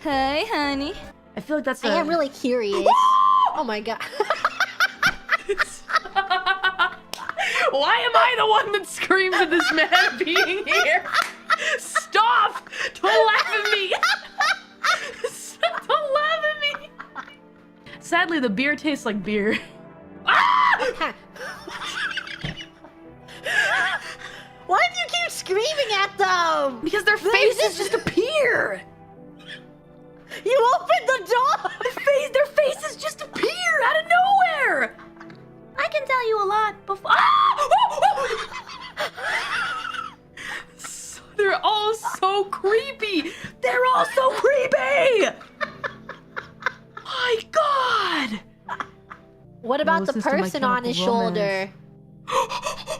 Hi, honey. I feel like that's I am really curious. Oh my god. Why am I the one that screams at this man being here? Stop! Don't laugh at me! Don't laugh at me! Sadly, the beer tastes like beer. Ah! Why do you keep screaming at them? Because their faces just appear! You opened the door! Their faces just appear out of nowhere! I can tell you a lot before. Ah! They're all so creepy! They're all so creepy! My god! What about the person on his shoulder?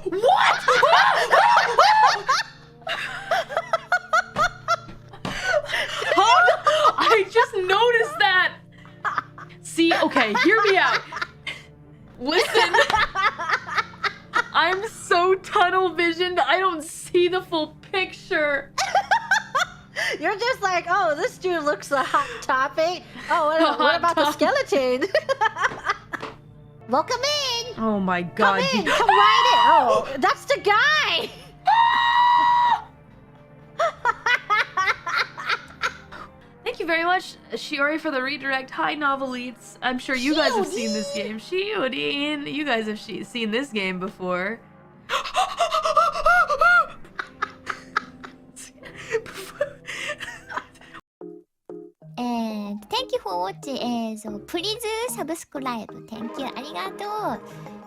What? Hold on! I just noticed that! See, okay, hear me out. Listen. I'm so tunnel visioned, I don't see the full picture. You're just like, oh, this dude looks a hot topic. Oh, what about the skeleton? Welcome in. Oh my god. Come in. Come right in. Oh, that's the guy. Thank you very much, Shiori, for the redirect. Hi, Novelites. I'm sure you guys have seen this game. Shiori, you guys have seen this game before. And thank you for watching. So please subscribe. Thank you. ありがとう。